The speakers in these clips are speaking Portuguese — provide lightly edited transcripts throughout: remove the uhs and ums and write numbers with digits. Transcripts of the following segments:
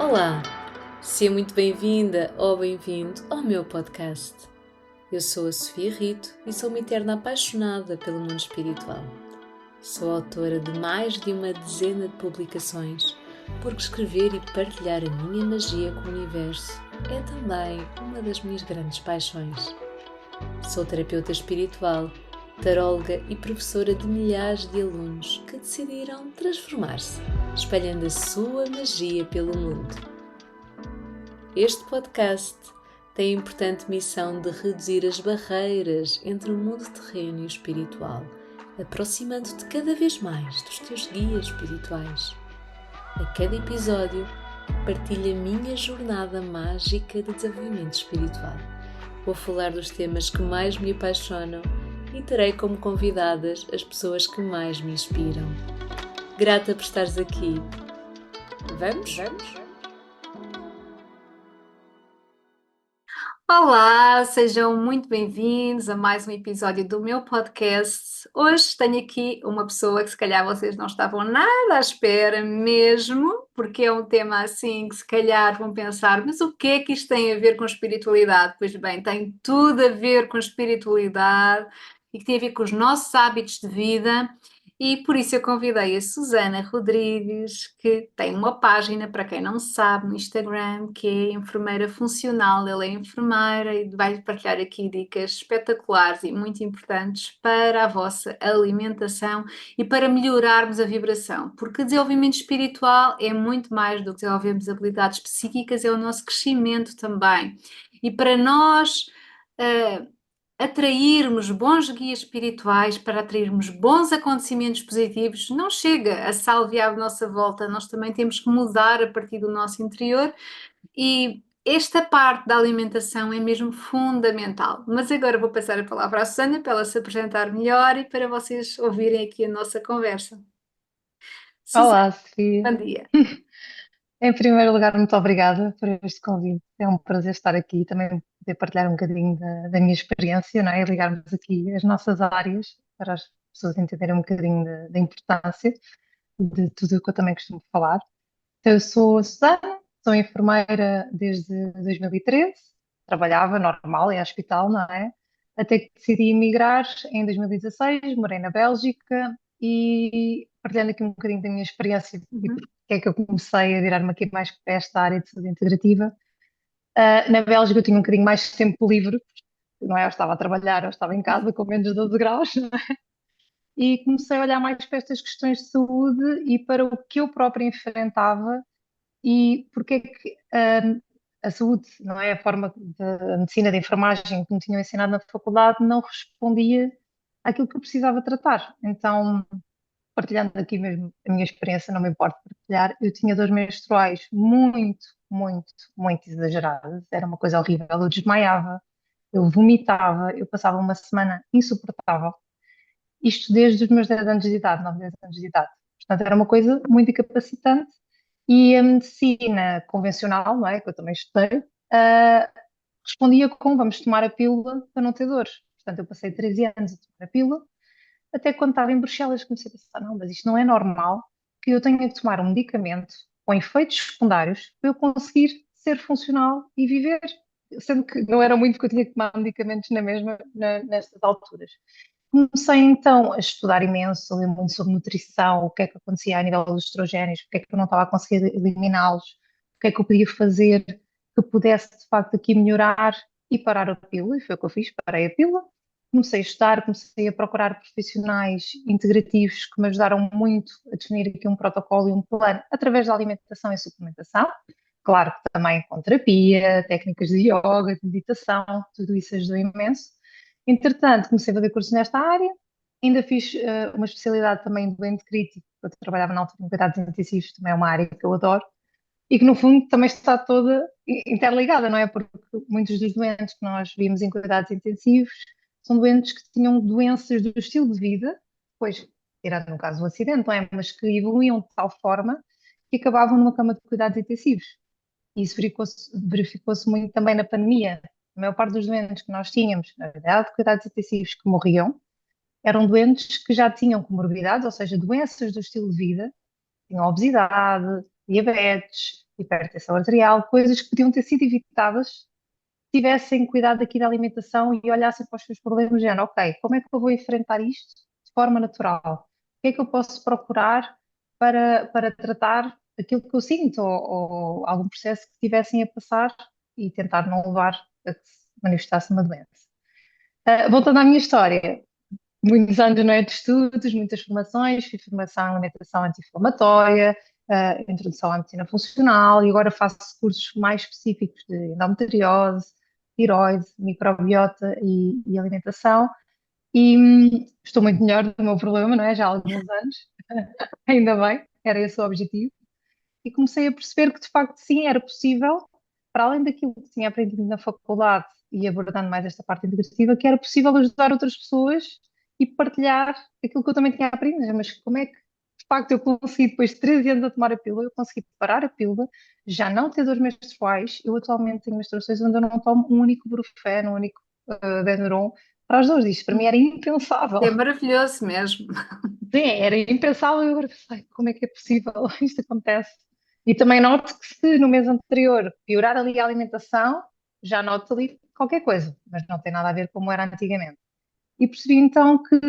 Olá, seja muito bem-vinda ou bem-vindo ao meu podcast. Eu sou a Sofia Rito e sou uma eterna apaixonada pelo mundo espiritual. Sou autora de mais de uma dezena de publicações, porque escrever e partilhar a minha magia com o universo é também uma das minhas grandes paixões. Sou terapeuta espiritual, taróloga e professora de milhares de alunos que decidiram transformar-se, espalhando a sua magia pelo mundo. Este podcast tem a importante missão de reduzir as barreiras entre o mundo terreno e o espiritual, aproximando-te cada vez mais dos teus guias espirituais. A cada episódio, partilho a minha jornada mágica de desenvolvimento espiritual. Vou falar dos temas que mais me apaixonam e terei como convidadas as pessoas que mais me inspiram. Grata por estares aqui. Vamos? Olá, sejam muito bem-vindos a mais um episódio do meu podcast. Hoje tenho aqui uma pessoa que se calhar vocês não estavam nada à espera mesmo, porque é um tema assim que se calhar vão pensar, mas o que é que isto tem a ver com espiritualidade? Pois bem, tem tudo a ver com espiritualidade e que tem a ver com os nossos hábitos de vida. E por isso eu convidei a Susana Rodrigues, que tem uma página, para quem não sabe, no Instagram, que é enfermeira funcional. Ela é enfermeira e vai partilhar aqui dicas espetaculares e muito importantes para a vossa alimentação e para melhorarmos a vibração. Porque desenvolvimento espiritual é muito mais do que desenvolvermos habilidades psíquicas, é o nosso crescimento também. E para nós atrairmos bons guias espirituais, para atrairmos bons acontecimentos positivos, não chega a salviar a nossa volta, nós também temos que mudar a partir do nosso interior e esta parte da alimentação é mesmo fundamental. Mas agora vou passar a palavra à Susana para ela se apresentar melhor e para vocês ouvirem aqui a nossa conversa. Susana, Olá, Sofia. bom dia. Em primeiro lugar, muito obrigada por este convite. É um prazer estar aqui e também poder partilhar um bocadinho da minha experiência, não é? E ligarmos aqui as nossas áreas para as pessoas entenderem um bocadinho da importância de tudo o que eu também costumo falar. Então, eu sou a Susana, sou enfermeira desde 2013, trabalhava normal em hospital, não é? Até que decidi emigrar em 2016, morei na Bélgica e partilhando aqui um bocadinho da minha experiência e Uhum. porque é que eu comecei a virar-me aqui mais para esta área de saúde integrativa. Na Bélgica eu tinha um bocadinho mais de tempo livre, não é? Eu estava a trabalhar, eu estava em casa com menos de 12 graus, e comecei a olhar mais para estas questões de saúde e para o que eu própria enfrentava e porque é que a saúde, não é? A forma da medicina, da enfermagem que me tinham ensinado na faculdade não respondia àquilo que eu precisava tratar. Então, partilhando aqui mesmo a minha experiência, não me importo partilhar, eu tinha dores menstruais muito, muito, muito exageradas. Era uma coisa horrível. Eu desmaiava, eu vomitava, eu passava uma semana insuportável. Isto desde os meus 10 anos de idade, 9 10 anos de idade. Portanto, era uma coisa muito incapacitante e a medicina convencional, não é, que eu também estudei, ah, respondia com vamos tomar a pílula para não ter dores. Portanto, eu passei 13 anos a tomar a pílula, até quando estava em Bruxelas comecei a pensar, não, mas isto não é normal que eu tenha que tomar um medicamento com efeitos secundários para eu conseguir ser funcional e viver, sendo que não era muito que eu tinha que tomar medicamentos na mesma, nestas alturas. Comecei então a estudar imenso, ler muito sobre nutrição, o que é que acontecia a nível dos estrogénios, porque é que eu não estava a conseguir eliminá-los, o que é que eu podia fazer que pudesse de facto aqui melhorar e parar a pílula, e foi o que eu fiz, parei a pílula. Comecei a estudar, comecei a procurar profissionais integrativos que me ajudaram muito a definir aqui um protocolo e um plano através da alimentação e suplementação. Claro que também com terapia, técnicas de yoga, de meditação, tudo isso ajudou imenso. Entretanto, comecei a fazer cursos nesta área, ainda fiz uma especialidade também de doente crítico, eu trabalhava na altura em cuidados intensivos, também é uma área que eu adoro, e que no fundo também está toda interligada, não é? Porque muitos dos doentes que nós vimos em cuidados intensivos são doentes que tinham doenças do estilo de vida, depois, tirando no caso o acidente, não é? Mas que evoluíam de tal forma que acabavam numa cama de cuidados intensivos. E isso verificou-se muito também na pandemia. A maior parte dos doentes que nós tínhamos na unidade de cuidados intensivos que morriam eram doentes que já tinham comorbidades, ou seja, doenças do estilo de vida, tinham obesidade, diabetes, hipertensão arterial, coisas que podiam ter sido evitadas se tivessem cuidado aqui da alimentação e olhassem para os seus problemas, dizendo, ok, como é que eu vou enfrentar isto de forma natural? O que é que eu posso procurar para tratar aquilo que eu sinto ou algum processo que estivessem a passar e tentar não levar a que se manifestasse uma doença. Voltando à minha história, muitos anos, não é, de estudos, muitas formações, fiz formação em alimentação anti-inflamatória, introdução à medicina funcional e agora faço cursos mais específicos de endometriose, tiroide, microbiota e alimentação e estou muito melhor do meu problema, não é? Já há alguns anos, ainda bem, era esse o objetivo. E comecei a perceber que de facto sim, era possível, para além daquilo que tinha aprendido na faculdade e abordando mais esta parte integrativa, que era possível ajudar outras pessoas e partilhar aquilo que eu também tinha aprendido. Mas como é que de facto eu consegui, depois de 13 anos a tomar a pílula, eu consegui parar a pílula, já não ter dores menstruais, eu atualmente tenho menstruações onde eu não tomo um único Brufen, um único Benuron para as dores. Isto para mim era impensável. É maravilhoso mesmo. Sim, era impensável, eu agora pensei, como é que é possível isto acontece? E também noto que se no mês anterior piorar ali a alimentação, já noto ali qualquer coisa, mas não tem nada a ver como era antigamente. E percebi então que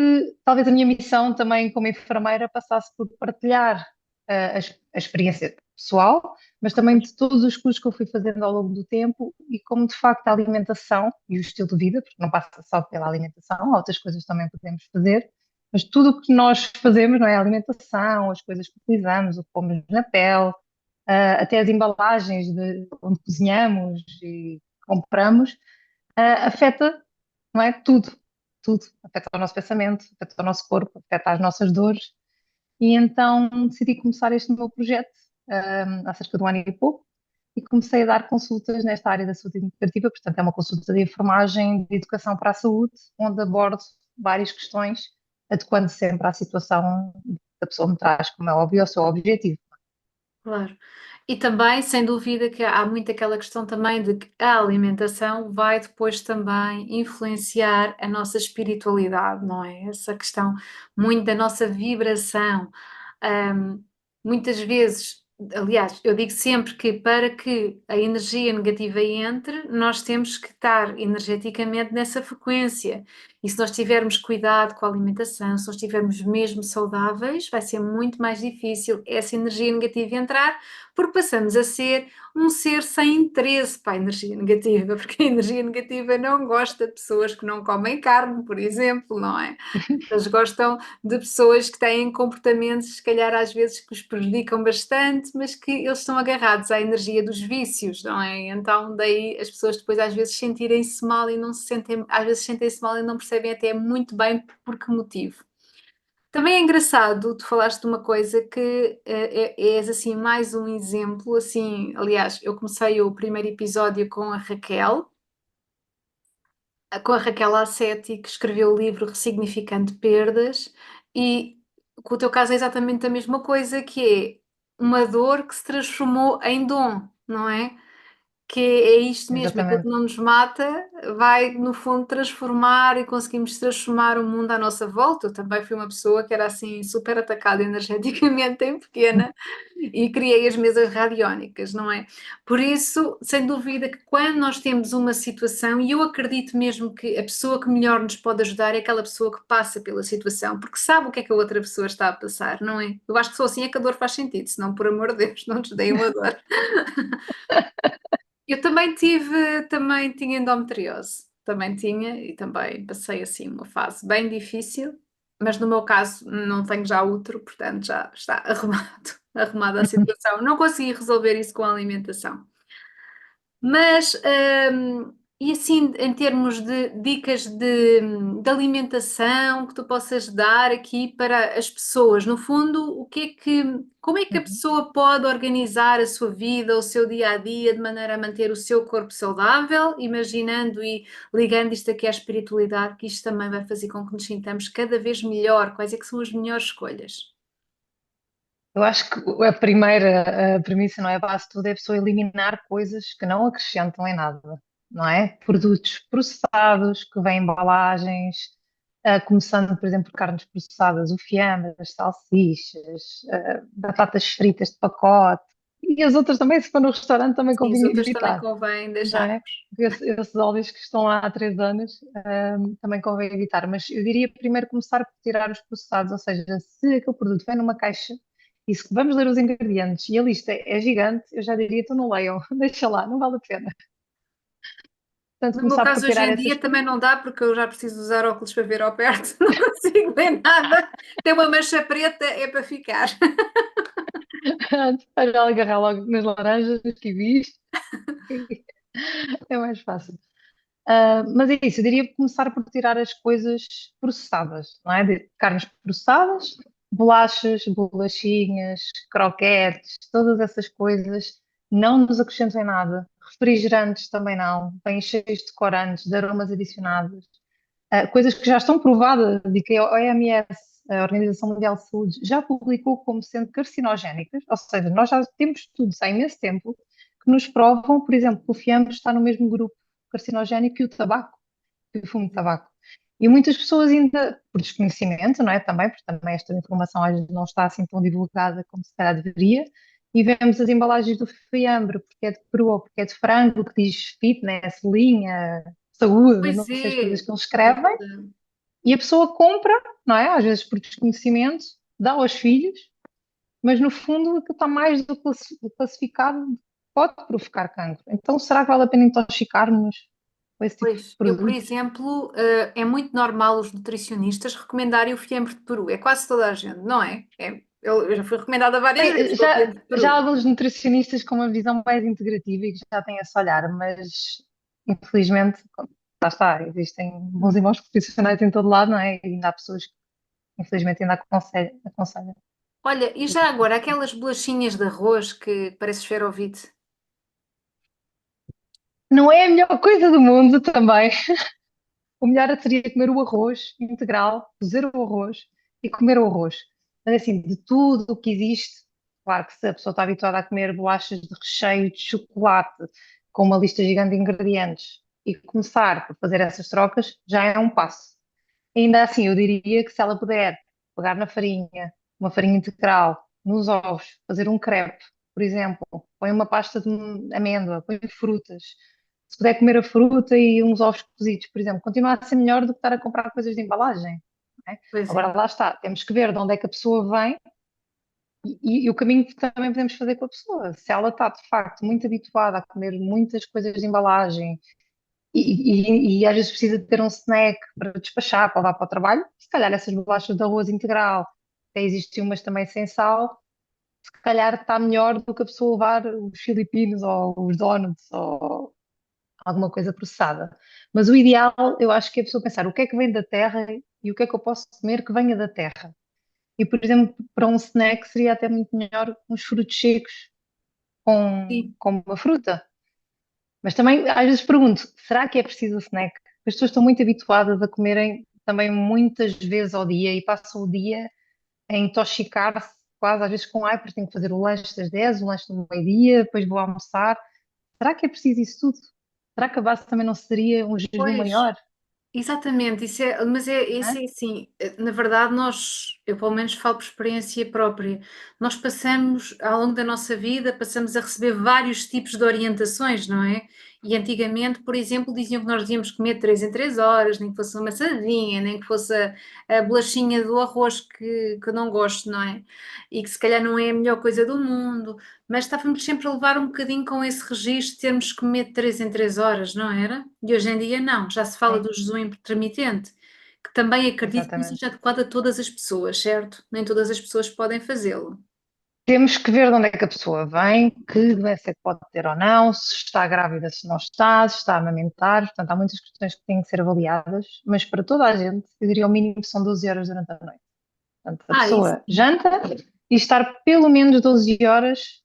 talvez a minha missão também como enfermeira passasse por partilhar a experiência pessoal, mas também de todos os cursos que eu fui fazendo ao longo do tempo e como de facto a alimentação e o estilo de vida, porque não passa só pela alimentação, há outras coisas também podemos fazer, mas tudo o que nós fazemos, não é? A alimentação, as coisas que utilizamos, o que pomos na pele, até as embalagens de onde cozinhamos e compramos, afeta, não é? Tudo. Afeta o nosso pensamento, afeta o nosso corpo, afeta as nossas dores. E então decidi começar este meu projeto, há cerca de um ano e pouco, e comecei a dar consultas nesta área da saúde integrativa, portanto é uma consulta de enfermagem, de educação para a saúde, onde abordo várias questões, adequando sempre à situação que a pessoa me traz, como é óbvio, ao seu objetivo. Claro. E também, sem dúvida, que há muito aquela questão também de que a alimentação vai depois também influenciar a nossa espiritualidade, não é? Essa questão muito da nossa vibração. Ahm, Muitas vezes, aliás, eu digo sempre que para que a energia negativa entre, nós temos que estar energeticamente nessa frequência. E se nós tivermos cuidado com a alimentação, se nós estivermos mesmo saudáveis, vai ser muito mais difícil essa energia negativa entrar, porque passamos a ser um ser sem interesse para a energia negativa, porque a energia negativa não gosta de pessoas que não comem carne, por exemplo, não é? Eles gostam de pessoas que têm comportamentos, se calhar às vezes que os prejudicam bastante, mas que eles estão agarrados à energia dos vícios, não é? Então, daí as pessoas depois às vezes sentirem-se mal e não se sentem, às vezes sentem-se mal e não percebem até muito bem por que motivo. Também é engraçado, tu falaste de uma coisa que és assim mais um exemplo, assim, aliás, eu comecei o primeiro episódio com a Raquel Assetti, que escreveu o livro Ressignificando Perdas, e com o teu caso é exatamente a mesma coisa, que é uma dor que se transformou em dom, não é? Que é isto mesmo, aquilo que Exatamente. não nos mata vai, no fundo, transformar e conseguimos transformar o mundo à nossa volta. Eu também fui uma pessoa que era assim super atacada energeticamente em pequena e criei as mesas radiónicas, não é? Por isso, sem dúvida que quando nós temos uma situação, e eu acredito mesmo que a pessoa que melhor nos pode ajudar é aquela pessoa que passa pela situação, porque sabe o que é que a outra pessoa está a passar, não é? Eu acho que só assim é que a dor faz sentido, senão, por amor de Deus, não nos deem uma dor. Eu também tinha endometriose, também tinha e também passei assim uma fase bem difícil, mas no meu caso não tenho já útero, portanto já está arrumada a situação. Não consegui resolver isso com a alimentação. Mas, e assim, em termos de dicas de alimentação que tu possas dar aqui para as pessoas, no fundo, como é que a Uhum. pessoa pode organizar a sua vida, o seu dia a dia, de maneira a manter o seu corpo saudável, imaginando e ligando isto aqui à espiritualidade, que isto também vai fazer com que nos sintamos cada vez melhor. Quais é que são as melhores escolhas? Eu acho que a primeira premissa, não é? A base de tudo é a pessoa eliminar coisas que não acrescentam em nada, não é? Produtos processados, que vêm em embalagens, começando, por exemplo, por carnes processadas, o fiambre, as salsichas, batatas fritas de pacote. E as outras também, se for no restaurante, também Sim, as convinha outras também evitar, convém não deixar. é? Esses óleos que estão lá há 3 anos, também convém evitar. Mas eu diria primeiro começar por tirar os processados, ou seja, se aquele produto vem numa caixa e se vamos ler os ingredientes e a lista é gigante, eu já diria, então não leiam, deixa lá, não vale a pena. Portanto, No meu começar por caso, hoje tirar em essas dia, coisas. também não dá, porque eu já preciso usar óculos para ver ao perto, não consigo ver nada. Tem uma mancha preta, é para ficar. Para agarrar logo nas laranjas, nos kiwis, é mais fácil. Mas é isso, eu diria começar por tirar as coisas processadas, não é? De carnes processadas, bolachas, bolachinhas, croquetes, todas essas coisas não nos acrescentem nada. Refrigerantes também não, vêm cheios de corantes, de aromas adicionados. Coisas que já estão provadas e que a OMS, a Organização Mundial de Saúde, já publicou como sendo carcinogénicas, ou seja, nós já temos estudos há imenso tempo que nos provam, por exemplo, que o fiambre está no mesmo grupo carcinogénico que o tabaco, que o fumo de tabaco. E muitas pessoas ainda, por desconhecimento, não é? Também, porque também esta informação às vezes não está assim tão divulgada como se calhar deveria, e vemos as embalagens do fiambre, porque é de peru ou porque é de frango, que diz fitness, linha, saúde, não Pois sei as coisas é, que eles é escrevem, verdade. e a pessoa compra, não é? Às vezes por desconhecimento, dá aos filhos, mas no fundo aquilo está mais do que classificado, pode provocar cancro. Então será que vale a pena intoxicar-nos com esse tipo de Pois, eu, por produtos? exemplo, é muito normal os nutricionistas recomendarem o fiambre de peru. É quase toda a gente, não é? Eu já fui recomendada várias vezes Sim, com o fiambre de já há peru. alguns nutricionistas com uma visão mais integrativa e que já têm esse olhar, mas infelizmente, lá está, existem bons e maus profissionais em todo lado, não é? E ainda há pessoas que infelizmente ainda aconselham. Olha, e já agora, aquelas bolachinhas de arroz que parece esferovite? Não é a melhor coisa do mundo também. O melhor seria comer o arroz integral, cozer o arroz e comer o arroz. Mas assim, de tudo o que existe, claro que se a pessoa está habituada a comer bolachas de recheio de chocolate com uma lista gigante de ingredientes e começar por fazer essas trocas, já é um passo. Ainda assim, eu diria que se ela puder pegar na farinha, uma farinha integral, nos ovos, fazer um crepe, por exemplo, põe uma pasta de amêndoa, põe frutas. Se puder comer a fruta e uns ovos cozidos, por exemplo, continua a ser melhor do que estar a comprar coisas de embalagem, não é? Pois é. Agora lá está, temos que ver de onde é que a pessoa vem e o caminho que também podemos fazer com a pessoa. Se ela está de facto muito habituada a comer muitas coisas de embalagem e às vezes precisa de ter um snack para despachar, para levar para o trabalho, se calhar essas bolachas de arroz integral, até existem umas também sem sal, se calhar está melhor do que a pessoa levar os filipinos ou os donuts ou alguma coisa processada. Mas o ideal, eu acho que é a pessoa pensar o que é que vem da terra e o que é que eu posso comer que venha da terra. E, por exemplo, para um snack seria até muito melhor uns frutos secos Sim. com uma fruta. Mas também, às vezes pergunto, será que é preciso o snack? As pessoas estão muito habituadas a comerem também muitas vezes ao dia e passam o dia a intoxicar-se quase às vezes com, ai, porque tenho que fazer o lanche das 10, o lanche do meio-dia, depois vou almoçar. Será que é preciso isso tudo? Será que a base também não seria um jejum Pois. maior? Exatamente, mas Não isso é? é assim, na verdade eu pelo menos falo por experiência própria, nós passamos, ao longo da nossa vida, passamos a receber vários tipos de orientações, não é? E antigamente, por exemplo, diziam que nós devíamos comer 3 em 3 horas, nem que fosse uma sardinha, nem que fosse a bolachinha do arroz que eu não gosto, não é? E que se calhar não é a melhor coisa do mundo, mas estávamos sempre a levar um bocadinho com esse registro de termos que comer de 3 em 3 horas, não era? E hoje em dia não, já se fala Sim, do jejum intermitente, que também acredito que não exatamente. seja adequado a todas as pessoas, certo? Nem todas as pessoas podem fazê-lo. Temos que ver de onde é que a pessoa vem, que doença é que pode ter ou não, se está grávida, se não está, se está a amamentar. Portanto, há muitas questões que têm que ser avaliadas, mas para toda a gente, eu diria o mínimo são 12 horas durante a noite. Portanto, a Isso. pessoa janta e estar pelo menos 12 horas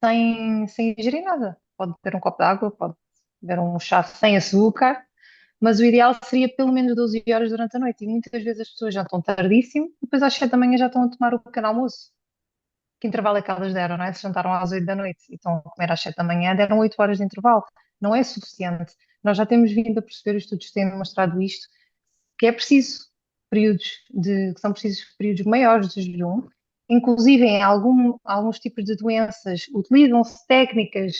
sem ingerir nada. Pode ter um copo de água, pode beber um chá sem açúcar, mas o ideal seria pelo menos 12 horas durante a noite. E muitas vezes as pessoas jantam tardíssimo e depois às 7 da manhã já estão a tomar o pequeno almoço. Que intervalo é que elas deram, não é? Se jantaram às 8 da noite e estão a comer às 7 da manhã, deram 8 horas de intervalo. Não é suficiente. Nós já temos vindo a perceber, os estudos têm demonstrado isto, que é preciso que são precisos períodos maiores de jejum, inclusive em alguns tipos de doenças, utilizam-se técnicas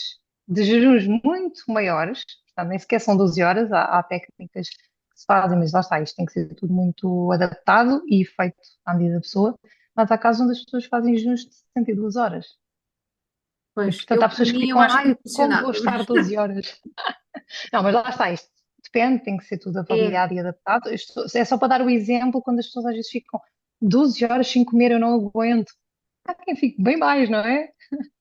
de jejuns muito maiores, portanto, nem sequer são 12 horas, há técnicas que se fazem, mas lá está, isto tem que ser tudo muito adaptado e feito à medida da pessoa, mas há casos onde as pessoas fazem jejuns de 62 horas. E, Pois, portanto, eu há para pessoas que mim eu ficam, acho ai, muito como vou funcionável. estar 12 horas? Não, mas lá está, isto depende, tem que ser tudo É, avaliado e adaptado. É só para dar o exemplo, quando as pessoas às vezes ficam 12 horas sem comer, eu não aguento. Há quem fique bem mais, não é?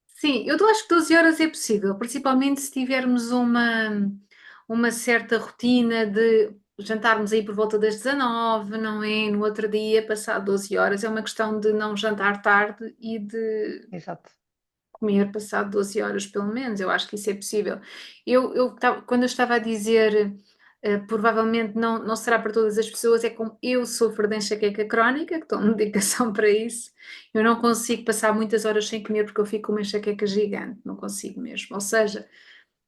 sim, eu acho que 12 horas é possível, principalmente se tivermos uma certa rotina de jantarmos aí por volta das 19, não é? No outro dia, passado 12 horas, é uma questão de não jantar tarde e de Exato. comer passado 12 horas, pelo menos. Eu acho que isso é possível. Quando eu estava a dizer, provavelmente não será para todas as pessoas, é como eu sofro de enxaqueca crónica, que tomo medicação para isso. Eu não consigo passar muitas horas sem comer porque eu fico com uma enxaqueca gigante, não consigo mesmo. Ou seja,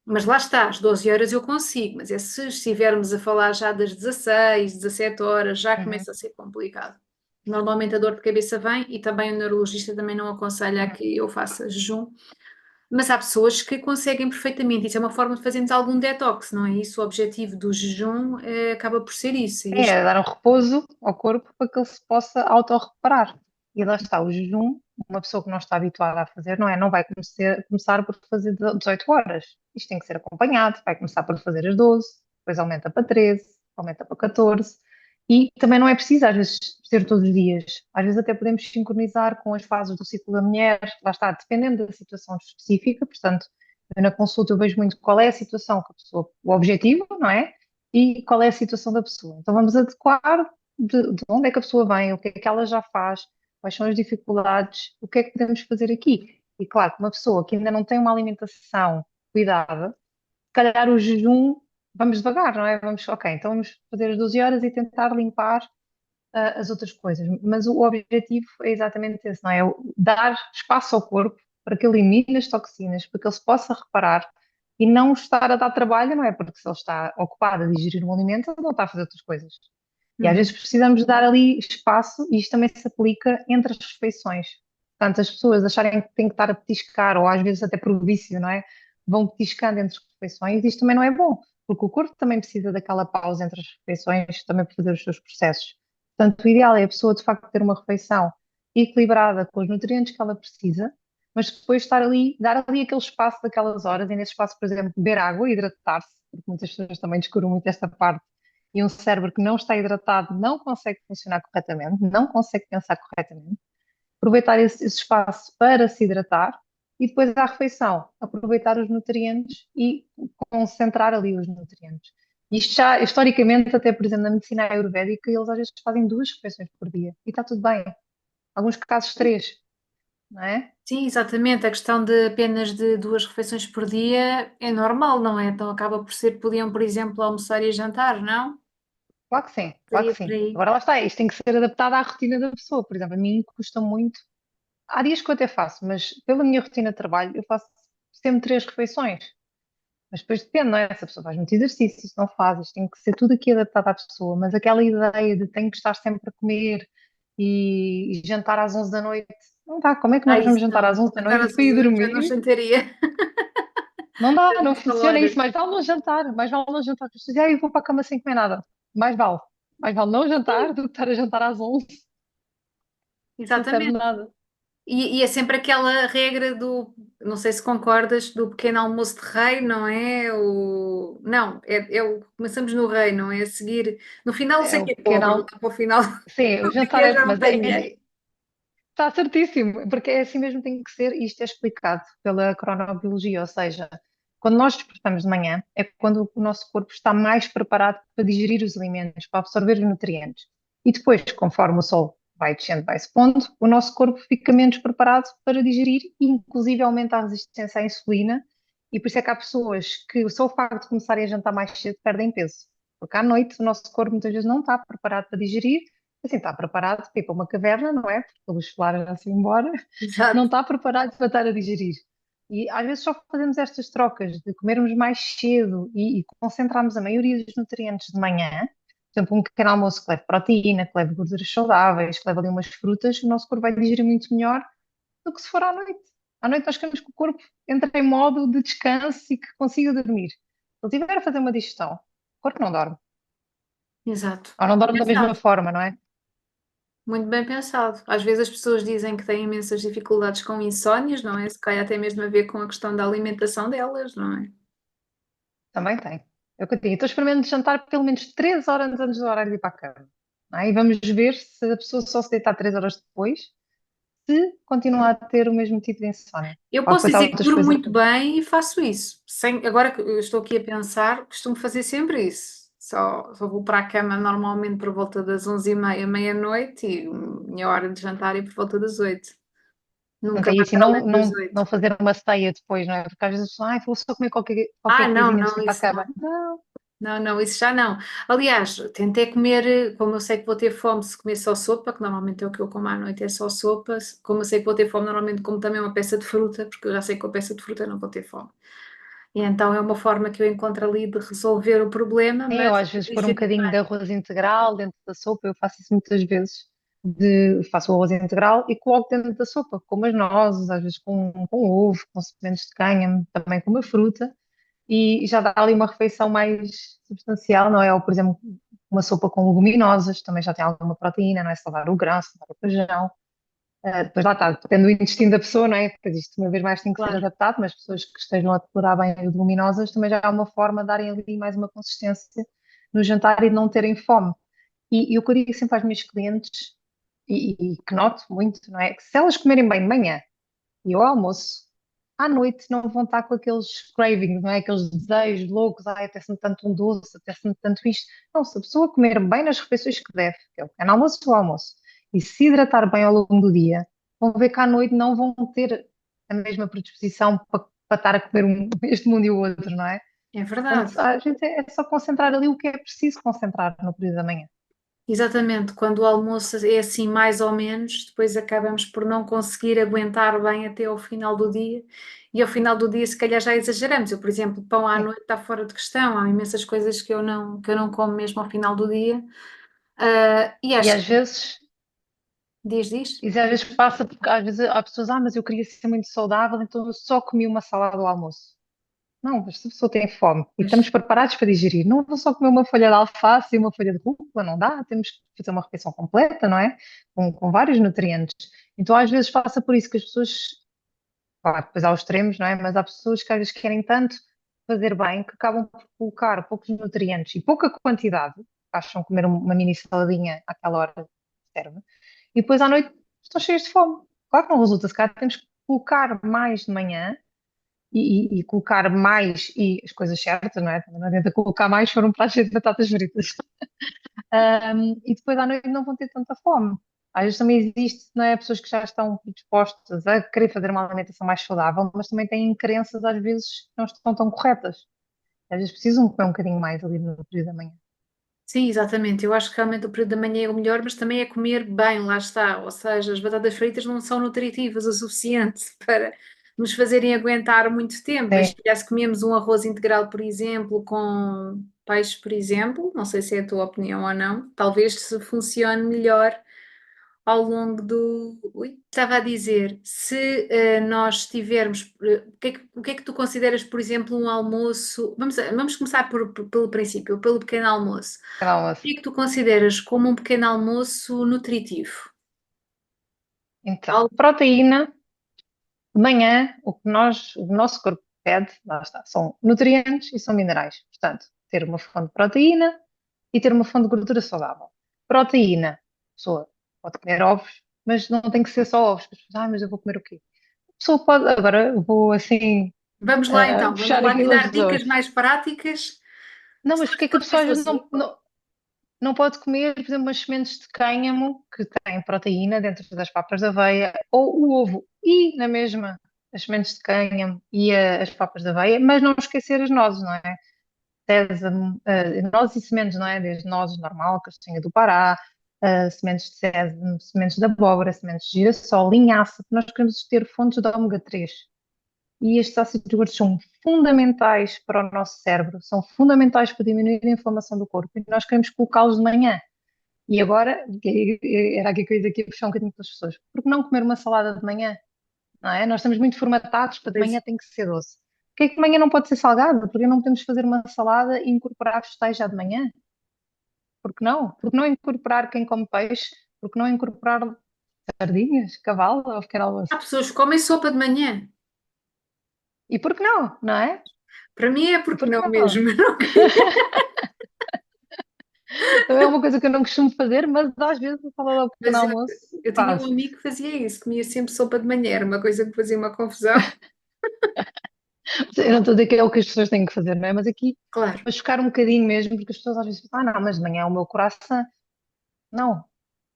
mas lá está, às 12 horas eu consigo, mas é se estivermos a falar já das 16, 17 horas, já Uhum, começa a ser complicado. Normalmente a dor de cabeça vem e também o neurologista também não aconselha uhum. que eu faça jejum, mas há pessoas que conseguem perfeitamente. Isso é uma forma de fazermos algum detox, não é isso? O objetivo do jejum acaba por ser isso. É dar um repouso ao corpo para que ele se possa autorreparar. E lá está, o jejum, uma pessoa que não está habituada a fazer, não é? Não vai começar por fazer 18 horas. Isto tem que ser acompanhado, vai começar por fazer as 12, depois aumenta para 13, aumenta para 14. E também não é preciso, às vezes, ser todos os dias. Às vezes até podemos sincronizar com as fases do ciclo da mulher, lá está, dependendo da situação específica. Portanto, eu na consulta eu vejo muito qual é a situação que a pessoa, o objetivo, não é? E qual é a situação da pessoa. Então vamos adequar de onde é que a pessoa vem, o que é que ela já faz, quais são as dificuldades, o que é que podemos fazer aqui. E claro, que uma pessoa que ainda não tem uma alimentação cuidada, se calhar o jejum, vamos devagar, não é? Vamos, ok, então vamos fazer as 12 horas e tentar limpar as outras coisas. Mas o objetivo é exatamente esse, não é? Dar espaço ao corpo para que ele elimine as toxinas, para que ele se possa reparar e não estar a dar trabalho, não é? Porque se ele está ocupado a digerir um alimento, ele não está a fazer outras coisas. E às vezes Uhum. precisamos dar ali espaço, e isto também se aplica entre as refeições. Portanto, as pessoas acharem que têm que estar a petiscar, ou às vezes até por vício, não é? Vão petiscando entre as refeições, isto também não é bom, porque o corpo também precisa daquela pausa entre as refeições, também para fazer os seus processos. Portanto, o ideal é a pessoa de facto ter uma refeição equilibrada com os nutrientes que ela precisa, mas depois estar ali, dar ali aquele espaço daquelas horas, e nesse espaço, por exemplo, beber água, hidratar-se, porque muitas pessoas também descuram muito esta parte, e um cérebro que não está hidratado não consegue funcionar corretamente, não consegue pensar corretamente. Aproveitar esse espaço para se hidratar e depois à refeição, aproveitar os nutrientes e concentrar ali os nutrientes. Isto já, historicamente, até por exemplo, na medicina ayurvédica, eles às vezes fazem 2 refeições por dia e está tudo bem. Alguns casos 3, não é? Sim, exatamente. A questão de apenas de 2 refeições por dia é normal, não é? Então acaba por ser, podiam, por exemplo, almoçar e jantar, não? Claro que sim, claro que Seria por sim. aí. Agora lá está, isto tem que ser adaptado à rotina da pessoa. Por exemplo, a mim custa muito. Há dias que eu até faço, mas pela minha rotina de trabalho, eu faço sempre 3 refeições. Mas depois depende, não é? Se a pessoa faz muito exercício, se não faz, isto tem que ser tudo aqui adaptado à pessoa. Mas aquela ideia de tenho que estar sempre a comer e jantar às 11 da noite, não dá. Como é que Ah, nós vamos isso jantar não. às 11 da Jantar noite às para ir 11 horas já não dormir? jantaria. Não dá, Já não nem funciona falar. isso. Mais vale não jantar, mais vale não jantar. As pessoas dizem, ah, eu vou para a cama sem comer nada. Mais vale. Mais vale não jantar do que estar a jantar às 11. Não serve de Exatamente. nada. E é sempre aquela regra do, não sei se concordas, do pequeno almoço de rei, não é? Não, começamos no rei, não é? A seguir, no final É sei o que é pequeno. pobre, lá para o final Sim, o do jantar dia é. já não Mas tem dinheiro. está certíssimo, porque é assim mesmo que tem que ser, e isto é explicado pela cronobiologia, ou seja, quando nós despertamos de manhã, é quando o nosso corpo está mais preparado para digerir os alimentos, para absorver os nutrientes. E depois, conforme o sol vai descendo, vai se pondo, o nosso corpo fica menos preparado para digerir e, inclusive, aumenta a resistência à insulina. E por isso é que há pessoas que, só o facto de começarem a jantar mais cedo, perdem peso. Porque à noite o nosso corpo muitas vezes não está preparado para digerir, assim, está preparado para ir para uma caverna, não é? Porque a luz solar já se embora, não Exato. está preparado para estar a digerir. E às vezes só fazemos estas trocas de comermos mais cedo e concentrarmos a maioria dos nutrientes de manhã, por exemplo, um pequeno almoço que leve proteína, que leve gorduras saudáveis, que leve ali umas frutas, o nosso corpo vai digerir muito melhor do que se for à noite. À noite nós queremos que o corpo entre em modo de descanso e que consiga dormir. Se ele estiver a fazer uma digestão, o corpo não dorme. Exato. Ou não dorme da mesma Pensado. forma, não é? Muito bem pensado. Às vezes as pessoas dizem que têm imensas dificuldades com insónias, não é? Se calhar tem mesmo a ver com a questão da alimentação delas, não é? Também tem. É o que eu digo. Então experimento jantar pelo menos 3 horas antes do horário de ir para a cama. Não é? E vamos ver se a pessoa só se deitar 3 horas depois, se continua a ter o mesmo tipo de insónia. Eu Ou posso depois há dizer que outras durmo coisas. muito bem e faço isso. Agora que eu estou aqui a pensar, costumo fazer sempre isso. Só vou para a cama normalmente por volta das 11h30, meia-noite e minha hora de jantar é por volta das 8. Nunca Ok, e mais assim, para além das não 8. fazer uma ceia depois, não é? Porque às vezes, ai, vou só comer qualquer Não, coisinha antes não, de ir para a isso cama. não. Não, Não, não, isso já não. Aliás, tentei comer, como eu sei que vou ter fome se comer só sopa, que normalmente é o que eu como à noite, é só sopa. Como eu sei que vou ter fome, normalmente como também uma peça de fruta, porque eu já sei que com a peça de fruta eu não vou ter fome. E então é uma forma que eu encontro ali de resolver o problema, sim, ou mas às vezes pôr um digerir bocadinho de bem. arroz integral dentro da sopa, eu faço isso muitas vezes. Faço o arroz integral e coloco dentro da sopa, com umas nozes, às vezes com ovo, com sementes de cânhamo, também com uma fruta, e já dá ali uma refeição mais substancial, não é? Ou, por exemplo, uma sopa com leguminosas, também já tem alguma proteína, não é? Salvar o grão, salvar o feijão. Depois lá está, depende do intestino da pessoa, não é? Depois isto uma vez mais tem que ser Claro. adaptado, mas pessoas que estejam a tolerar bem as leguminosas também já é uma forma de darem ali mais uma consistência no jantar e de não terem fome. E o que eu digo sempre às minhas clientes, e que noto muito, não é? Que se elas comerem bem de manhã e ao almoço, à noite não vão estar com aqueles cravings, não é? Aqueles desejos loucos, ai, apetece-me tanto um doce, apetece-me tanto isto. Não, se a pessoa comer bem nas refeições que deve, que é o pequeno almoço e o almoço, e se hidratar bem ao longo do dia, vão ver que à noite não vão ter a mesma predisposição para estar a comer este mundo e o outro, não é? É verdade. Portanto, a gente é só concentrar ali o que é preciso concentrar no período da manhã. Exatamente, quando o almoço é assim mais ou menos, depois acabamos por não conseguir aguentar bem até ao final do dia, e ao final do dia se calhar já exageramos. Eu, por exemplo, pão à Sim. noite está fora de questão, há imensas coisas que eu não como mesmo ao final do dia. E E acho às que vezes diz. Isso às vezes passa porque às vezes há pessoas, mas eu queria ser muito saudável, então eu só comi uma salada ao almoço. Não, mas se a pessoa tem fome e Pois. estamos preparados para digerir, não vou só comer uma folha de alface e uma folha de rúcula, não dá, temos que fazer uma refeição completa, não é? Com vários nutrientes. Então às vezes passa por isso que as pessoas, claro, depois há os extremos, não é? Mas há pessoas que às vezes querem tanto fazer bem que acabam por colocar poucos nutrientes e pouca quantidade, acham que comer uma mini saladinha àquela hora serve, e depois à noite estão cheios de fome. Claro que não resulta, se calhar temos que colocar mais de manhã e colocar mais e as coisas certas, não é? Também não adianta colocar mais se for um prato cheio de batatas fritas. E depois à noite não vão ter tanta fome. Às vezes também existe, não é? Pessoas que já estão dispostas a querer fazer uma alimentação mais saudável, mas também têm crenças às vezes que não estão tão corretas. Às vezes precisam comer um bocadinho mais ali no período da manhã. Sim, exatamente. Eu acho que realmente o período da manhã é o melhor, mas também é comer bem, lá está. Ou seja, as batatas fritas não são nutritivas o suficiente para nos fazerem aguentar muito tempo. Mas Sim. se calhar se comemos um arroz integral, por exemplo, com peixe, por exemplo, não sei se é a tua opinião ou não, talvez se funcione melhor ao longo do. Ui, estava a dizer, se nós tivermos. O que é que tu consideras, por exemplo, um almoço? Vamos começar pelo princípio, pelo pequeno almoço. Cada O que almoço. é que tu consideras como um pequeno almoço nutritivo? Então, Algo. proteína, de manhã, o nosso corpo pede, lá está, são nutrientes e são minerais. Portanto, ter uma fonte de proteína e ter uma fonte de gordura saudável. Proteína, a pessoa pode comer ovos, mas não tem que ser só ovos. As pessoas, mas eu vou comer o quê? A pessoa pode, agora eu vou assim, Vamos lá então, vamos puxar lá aqui te umas dar dicas pessoas. mais práticas. Não, mas Sabes porque é que a quanto pessoa é às vezes sozinho? não pode comer, por exemplo, umas sementes de cânhamo que têm proteína dentro das papas de aveia, ou o ovo, e na mesma as sementes de cânhamo e as papas de aveia, mas não esquecer as nozes, não é? Sésamo, nozes e sementes, não é? Desde nozes normal, castanha do Pará, sementes de sésamo, sementes de abóbora, sementes de girassol, linhaça, porque nós queremos ter fontes de ômega 3. e estes ácidos gordos são fundamentais para o nosso cérebro, são fundamentais para diminuir a inflamação do corpo e nós queremos colocá-los de manhã. E agora, era aqui que eu ia dizer aqui a puxar um bocadinho pelas pessoas, por que não comer uma salada de manhã? Não é? Nós estamos muito formatados para de Pois. manhã tem que ser doce. Porquê é que de manhã não pode ser salgado? Porque não podemos fazer uma salada e incorporar vegetais já de manhã? Por que não? Por que não incorporar quem come peixe? Por que não incorporar sardinhas, cavalo ou pequeno almoço? Há pessoas que comem sopa de manhã. E por que não? Não é? Para mim é E porque por que não não? mesmo. Também é uma coisa que eu não costumo fazer, mas às vezes, a salada ao pequeno Mas almoço, eu tinha um faço. amigo que fazia isso, comia sempre sopa de manhã, era uma coisa que me fazia uma confusão. Eu não estou a dizer que é o que as pessoas têm que fazer, não é? Mas aqui, Claro, para chocar um bocadinho mesmo, porque as pessoas às vezes pensam, não, mas de manhã é o meu coração. Não,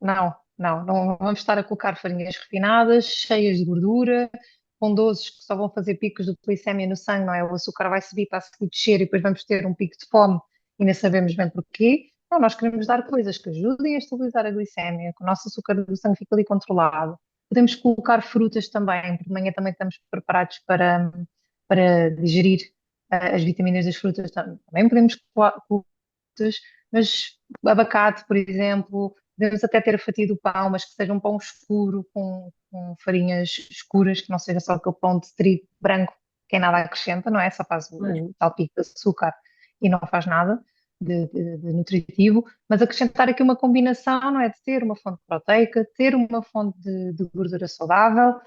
não vamos estar a colocar farinhas refinadas, cheias de gordura, com doces que só vão fazer picos de glicemia no sangue, não é? O açúcar vai subir para a seguir descer e depois vamos ter um pico de fome e nem sabemos bem porquê. Não, nós queremos dar coisas que ajudem a estabilizar a glicemia, que o nosso açúcar do sangue fica ali controlado. Podemos colocar frutas também, porque de manhã também estamos preparados para digerir as vitaminas das frutas. Também podemos colocar frutas, mas abacate, por exemplo, podemos até ter a fatia do pão, mas que seja um pão escuro, com farinhas escuras, que não seja só aquele pão de trigo branco, que é nada acrescenta, não é? Só faz claro. o tal pico de açúcar e não faz nada de nutritivo, mas acrescentar aqui uma combinação, não é? De ter uma fonte proteica, ter uma fonte de gordura saudável,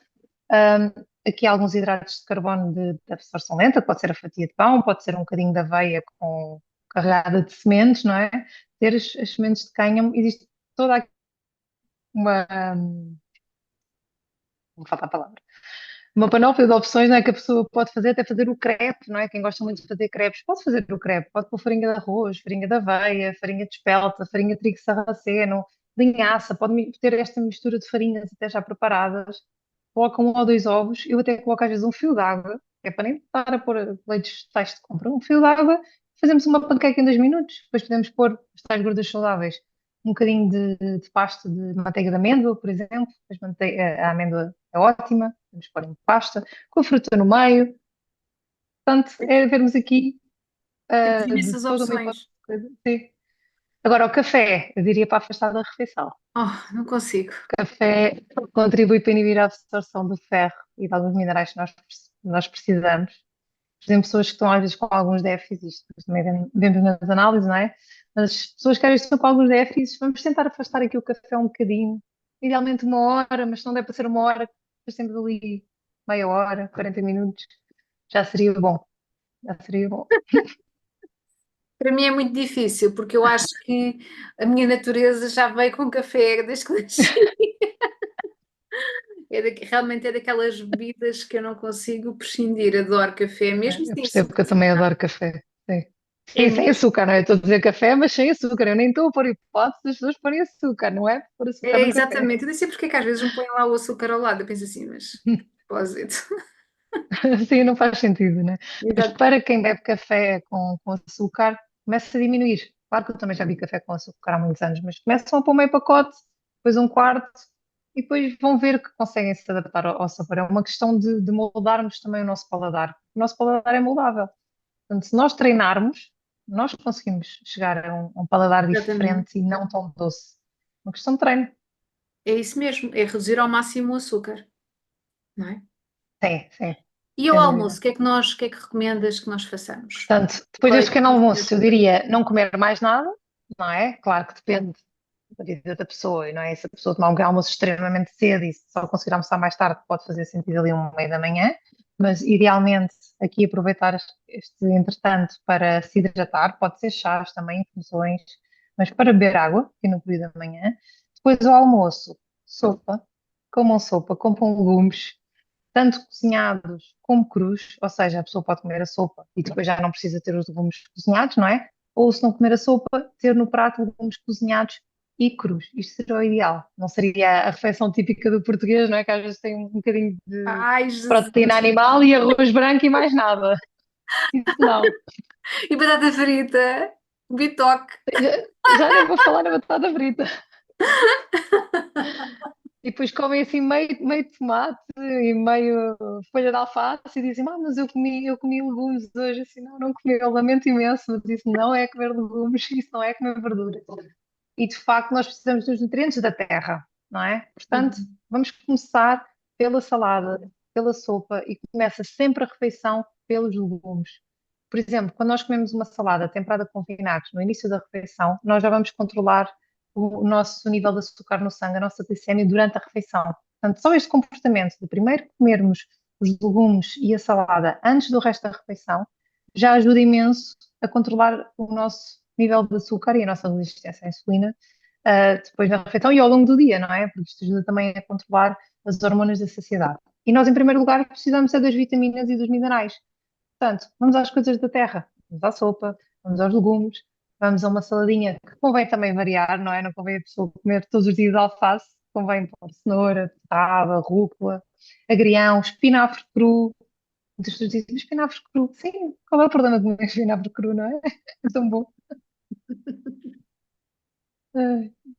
aqui há alguns hidratos de carbono de absorção lenta, pode ser a fatia de pão, pode ser um bocadinho de aveia carregada de sementes, não é? Ter as sementes de cânhamo, existe toda aqui uma, não falta a palavra, uma panóplia de opções, não é? Que a pessoa pode fazer, até fazer o crepe, não é? Quem gosta muito de fazer crepes, pode fazer o crepe, pode pôr farinha de arroz, farinha de aveia, farinha de espelta, farinha de trigo sarraceno, linhaça, pode ter esta mistura de farinhas até já preparadas, coloca um ou dois ovos, eu até coloco às vezes um fio de água, que é para nem estar a pôr leites vegetais de compra, um fio de água, fazemos uma panqueca em 2 minutos, depois podemos pôr as tais gorduras saudáveis, um bocadinho de pasta de manteiga de amêndoa, por exemplo, a amêndoa é ótima, podemos pôr em pasta, com a fruta no meio, portanto, é vermos aqui Temos de imensas toda uma hipótese opções. de coisa. Sim. Agora, o café, eu diria para afastar da refeição. Oh, não consigo. Café contribui para inibir a absorção do ferro e de alguns minerais que nós precisamos. Por exemplo, pessoas que estão às vezes com alguns déficits, isto também vemos nas análises, não é? Mas as pessoas que às vezes estão com alguns déficits, vamos tentar afastar aqui o café um bocadinho, idealmente 1 hora, mas se não der para ser 1 hora, depois temos ali meia hora, 40 minutos, já seria bom, já seria bom. Para mim é muito difícil, porque eu acho que a minha natureza já veio com café desde que nasci. Realmente é daquelas bebidas que eu não consigo prescindir. Adoro café, mesmo Eu sem percebo que açúcar. eu também adoro café, sim. É Sim, sem mesmo. açúcar, não é? Eu estou a dizer café, mas sem açúcar. Eu nem estou a pôr hipótese das pessoas porem açúcar, não é? Pôr açúcar É, no café. exatamente. Eu nem sei porque é que às vezes me põem lá o açúcar ao lado. Eu penso assim, mas propósito. Sim, não faz sentido, né? Mas Exato. para quem bebe café com açúcar, começa a diminuir. Claro que eu também já vi café com açúcar há muitos anos, mas começam a pôr meio pacote, depois um quarto, e depois vão ver que conseguem se adaptar ao sabor. É uma questão de moldarmos também o nosso paladar. O nosso paladar é moldável. Portanto, se nós treinarmos, nós conseguimos chegar a um paladar Exatamente. diferente e não tão doce. Uma questão de treino. É isso mesmo. É reduzir ao máximo o açúcar, não é? Sim, sim, E ao sem almoço, dúvida. o que é que recomendas que nós façamos? Portanto, depois Qual é deste que pequeno devia almoço, ser? eu diria não comer mais nada, não é? Claro que depende da vida da pessoa, não é? Se a pessoa tomar um pequeno almoço extremamente cedo e só conseguir almoçar mais tarde, pode fazer sentido ali 1 meia da manhã, mas idealmente aqui aproveitar este entretanto para se hidratar, pode ser chás também, infusões, mas para beber água, aqui no período da manhã. Depois do almoço, sopa, comam legumes, tanto cozinhados como crus, ou seja, a pessoa pode comer a sopa e depois já não precisa ter os legumes cozinhados, não é? Ou se não comer a sopa, ter no prato legumes cozinhados e crus. Isto seria o ideal. Não seria a refeição típica do português, não é? Que às vezes tem um bocadinho de Ai, Jesus! proteína animal e arroz branco e mais nada. Isso não. E batata frita, bitoque. Já nem vou falar na batata frita. E depois comem assim meio tomate e meio folha de alface e dizem, mas eu comi legumes hoje. Assim, não comi, eu lamento imenso, mas isso não é comer legumes, isso não é comer verduras. E de facto nós precisamos dos nutrientes da terra, não é? Portanto, Uhum. vamos começar pela salada, pela sopa e começa sempre a refeição pelos legumes. Por exemplo, quando nós comemos uma salada temperada com vinagre no início da refeição, nós já vamos controlar o nosso nível de açúcar no sangue, a nossa glicemia durante a refeição. Portanto, só este comportamento de primeiro comermos os legumes e a salada antes do resto da refeição já ajuda imenso a controlar o nosso nível de açúcar e a nossa resistência à insulina, depois da refeição e ao longo do dia, não é? Porque isto ajuda também a controlar as hormonas da saciedade. E nós, em primeiro lugar, precisamos é das vitaminas e dos minerais. Portanto, vamos às coisas da terra, vamos à sopa, vamos aos legumes, vamos a uma saladinha, que convém também variar, não é? Não convém a pessoa comer todos os dias alface, convém pôr cenoura, beterraba, rúcula, agrião, espinafre cru. Muitas pessoas dizem, espinafre cru. Sim, qual é o problema de comer espinafre cru, não é? É tão bom.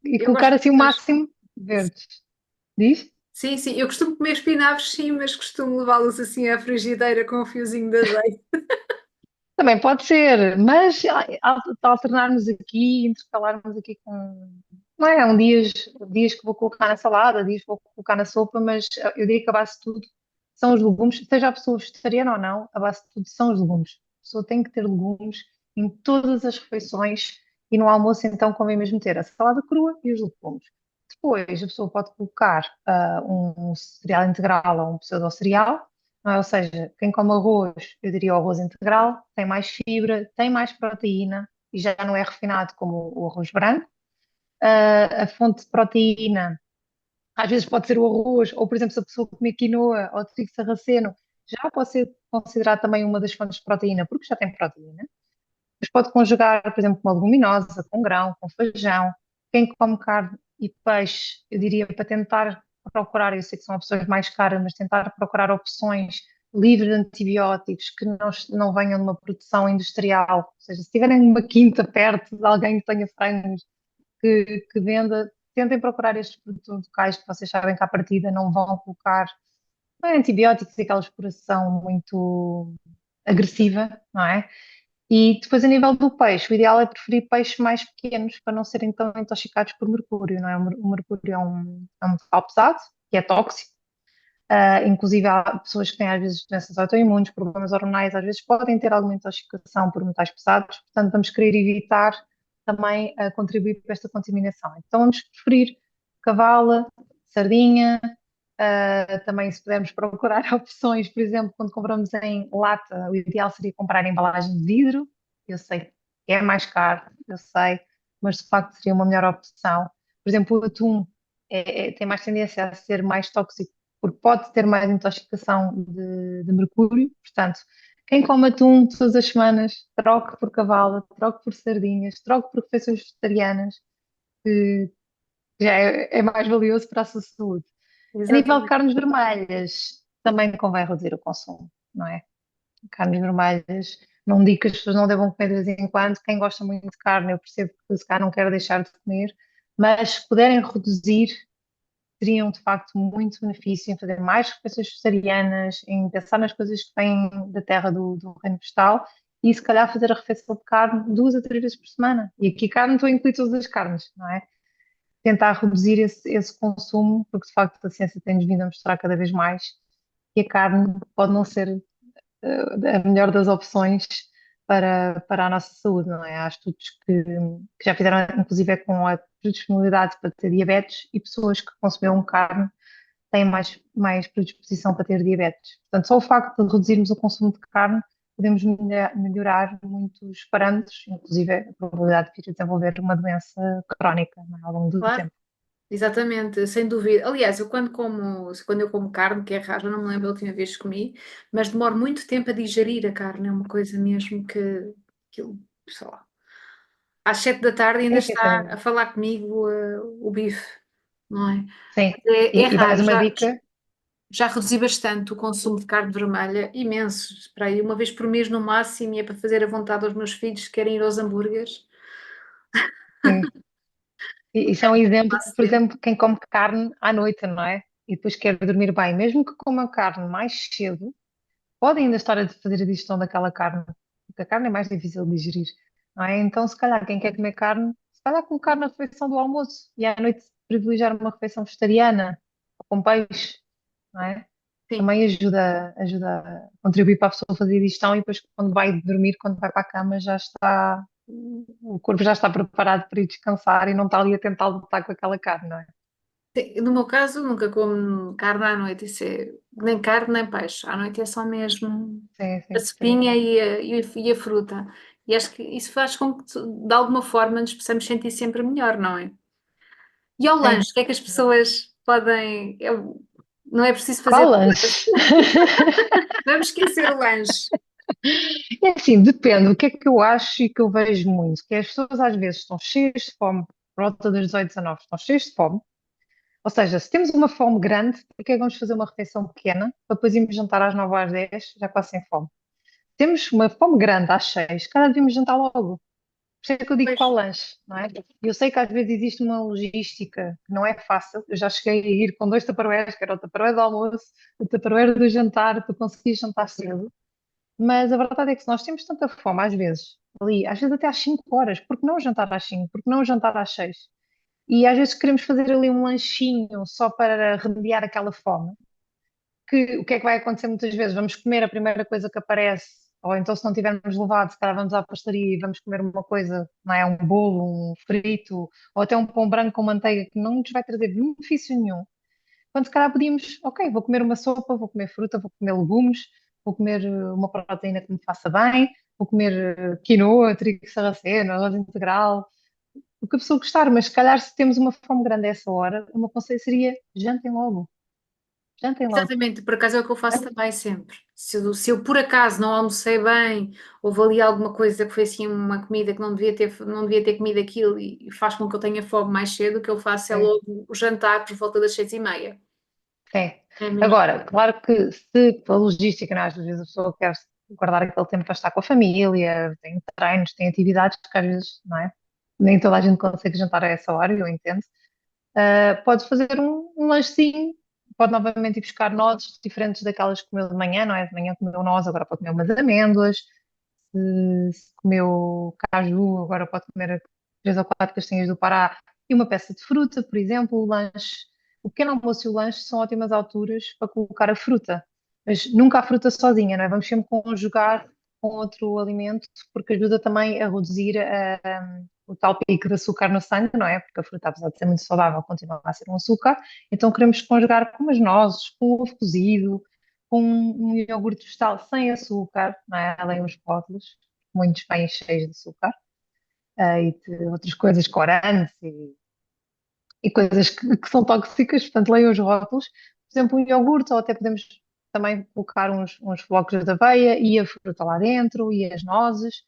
E Eu colocar gosto assim o de... máximo de verdes. Diz? Sim, sim, eu costumo comer espinafres, sim, mas costumo levá-los assim à frigideira com um fiozinho de azeite. Também pode ser, mas alternarmos aqui, intercalarmos aqui com. Não é? Há dias que vou colocar na salada, dias que vou colocar na sopa, mas eu diria que a base de tudo são os legumes, seja a pessoa vegetariana ou não, a base de tudo são os legumes. A pessoa tem que ter legumes em todas as refeições e no almoço então convém mesmo ter a salada crua e os legumes. Depois a pessoa pode colocar um cereal integral ou um pseudo-cereal, não é? Ou seja, quem come arroz, eu diria o arroz integral, tem mais fibra, tem mais proteína e já não é refinado como o arroz branco. A fonte de proteína, às vezes pode ser o arroz, ou por exemplo, se a pessoa comer quinoa ou trigo sarraceno, já pode ser considerado também uma das fontes de proteína, porque já tem proteína. Mas pode conjugar, por exemplo, com uma leguminosa, com grão, com feijão. Quem come carne e peixe, eu diria para tentar procurar, eu sei que são opções mais caras, mas tentar procurar opções livres de antibióticos que não venham de uma produção industrial. Ou seja, se tiverem uma quinta perto de alguém que tenha frangos que venda, tentem procurar estes produtos locais que vocês sabem que à partida não vão colocar antibióticos e aquela exploração muito agressiva, não é? E depois, a nível do peixe, o ideal é preferir peixes mais pequenos para não serem tão intoxicados por mercúrio, não é? O mercúrio é um metal pesado, que é tóxico. Inclusive, há pessoas que têm, às vezes, doenças autoimunes, problemas hormonais, às vezes podem ter alguma intoxicação por metais pesados, portanto, vamos querer evitar também contribuir para esta contaminação. Então, vamos preferir cavala, sardinha, também, se pudermos procurar opções, por exemplo, quando compramos em lata, o ideal seria comprar em embalagem de vidro. Eu sei que é mais caro, eu sei, mas de facto seria uma melhor opção. Por exemplo, o atum tem mais tendência a ser mais tóxico, porque pode ter mais intoxicação de mercúrio. Portanto, quem come atum todas as semanas, troque por cavala, troque por sardinhas, troque por refeições vegetarianas, que já é mais valioso para a sua saúde. A nível de Exatamente. carnes vermelhas, também convém reduzir o consumo, não é? Carnes vermelhas, não digo que as pessoas não devam comer de vez em quando. Quem gosta muito de carne, eu percebo que se calhar não quer deixar de comer, mas se puderem reduzir, teriam de facto muito benefício em fazer mais refeições vegetarianas, em pensar nas coisas que vêm da terra do reino vegetal e se calhar fazer a refeição de carne 2 a 3 vezes por semana. E aqui carne estou a incluir todas as carnes, não é? Tentar reduzir esse consumo, porque de facto a ciência tem-nos vindo a mostrar cada vez mais que a carne pode não ser a melhor das opções para a nossa saúde, não é? Há estudos que já fizeram, inclusive, com a predisponibilidade para ter diabetes e pessoas que consumiram carne têm mais predisposição para ter diabetes. Portanto, só o facto de reduzirmos o consumo de carne podemos melhorar muitos parâmetros, inclusive a probabilidade de vir a desenvolver uma doença crónica, não é, ao longo do Claro, tempo. exatamente, sem dúvida. Aliás, quando eu como carne, que é raro, eu não me lembro a última vez que comi, mas demoro muito tempo a digerir a carne, é uma coisa mesmo aquilo, sei lá, às 7 da tarde ainda Sim, sim, está a falar comigo o bife, não é? sim. É E mais raro, uma dica. já reduzi bastante o consumo de carne vermelha, imenso, para aí uma vez por mês no máximo, e é para fazer a vontade aos meus filhos que querem ir aos hambúrgueres. Sim. Isso é um exemplo, Passo por tempo. exemplo, quem come carne à noite, não é? E depois quer dormir bem, mesmo que coma carne mais cedo, pode ainda estar a fazer a digestão daquela carne, porque a carne é mais difícil de digerir, não é? Então, se calhar, quem quer comer carne, se calhar com carne na refeição do almoço e à noite privilegiar uma refeição vegetariana ou com peixe, não é? Sim. Também ajuda a contribuir para a pessoa fazer a digestão e depois, quando vai dormir, quando vai para a cama, já está, o corpo já está preparado para ir descansar e não está ali a tentar lutar com aquela carne, não é? Sim, no meu caso, nunca como carne à noite, isso é nem carne nem peixe. À noite é só mesmo Sim, a sim, sopinha e a fruta. E acho que isso faz com que, de alguma forma, nos possamos sentir sempre melhor, não é? E ao sim. lanche, o que é que as pessoas podem. Não é preciso fazer. Qual lanche? Vamos esquecer o lanche. É assim, depende. O que é que eu acho e que eu vejo muito? Que as pessoas às vezes estão cheias de fome, por volta das 18, 19, estão cheias de fome. Ou seja, se temos uma fome grande, porque é que vamos fazer uma refeição pequena para depois irmos jantar às 9 às 10, já quase sem fome? Temos uma fome grande às 6, cara, devíamos jantar logo. Por isso é que eu digo Pois, qual lanche, não é? Eu sei que às vezes existe uma logística que não é fácil. Eu já cheguei a ir com dois tupperwares, que era o tupperware do almoço, o tupperware do jantar, para conseguir jantar cedo. Mas a verdade é que se nós temos tanta fome, às vezes, ali, às vezes até às 5 horas, porque não jantar às 5? Porque não jantar às 6? E às vezes queremos fazer ali um lanchinho só para remediar aquela fome. Que, o que é que vai acontecer muitas vezes? Vamos comer a primeira coisa que aparece, ou então se não tivermos levado, se calhar vamos à pastelaria e vamos comer uma coisa, não é? Um bolo, um frito, ou até um pão branco com manteiga que não nos vai trazer benefício nenhum. Quando se calhar podíamos, ok, vou comer uma sopa, vou comer fruta, vou comer legumes, vou comer uma proteína que me faça bem, vou comer quinoa, trigo sarraceno, arroz integral, o que a pessoa gostar, mas se calhar se temos uma fome grande a essa hora, o meu conselho seria jantem logo, jantem logo. exatamente, por acaso é o que eu faço também sempre. Se eu por acaso não almocei bem, houve ali alguma coisa que foi assim uma comida que não devia ter comido aquilo e faz com que eu tenha fome mais cedo, o que eu faço é É, logo o jantar por volta das 6h30. é. É mesmo. Agora, claro que se a logística, não é? Às vezes a pessoa quer guardar aquele tempo para estar com a família, tem treinos, tem atividades que às vezes, não é? Nem toda a gente consegue jantar a essa hora, eu entendo. Pode fazer um lanchezinho, pode novamente ir buscar nozes diferentes daquelas que comeu de manhã, não é? De manhã comeu noz, agora pode comer umas amêndoas. Se comeu caju, agora pode comer 3 ou 4 castanhas do Pará e uma peça de fruta, por exemplo. O lanche, o pequeno almoço e o lanche são ótimas alturas para colocar a fruta, mas nunca a fruta sozinha, não é? Vamos sempre conjugar com outro alimento, porque ajuda também a reduzir o tal pico de açúcar no sangue, não é? Porque a fruta, apesar de ser muito saudável, continua a ser um açúcar. Então queremos conjugar com umas nozes, com um ovo cozido, com um iogurte vegetal sem açúcar, não é? Além dos rótulos, muitos bem cheios de açúcar, e de outras coisas, corantes e coisas que são tóxicas, portanto, leiam os rótulos. Por exemplo, um iogurte, ou até podemos também colocar uns flocos de aveia e a fruta lá dentro, e as nozes.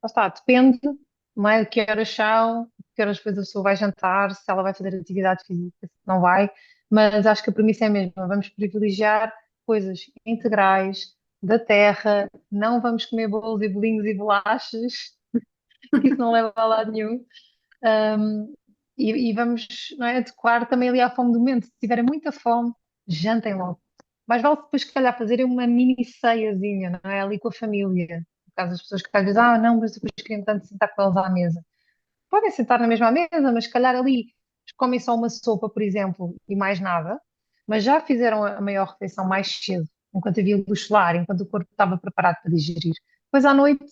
Lá está, depende, não é? De que horas são, de que horas depois a pessoa vai jantar, se ela vai fazer atividade física, se não vai. Mas acho que a premissa é a mesma, vamos privilegiar coisas integrais, da terra, não vamos comer bolos e bolinhos e bolachas, que isso não leva a lado nenhum. Um, e vamos, não é, adequar também ali à fome do momento. Se tiverem muita fome, jantem logo. Mais vale depois, se calhar, fazerem uma mini ceiazinha, não é? Ali com a família. No caso das pessoas que às vezes, não, mas depois queriam tanto sentar com eles à mesa. Podem sentar na mesma mesa, mas se calhar ali comem só uma sopa, por exemplo, e mais nada, mas já fizeram a maior refeição mais cedo, enquanto havia luz solar, enquanto o corpo estava preparado para digerir. Depois à noite,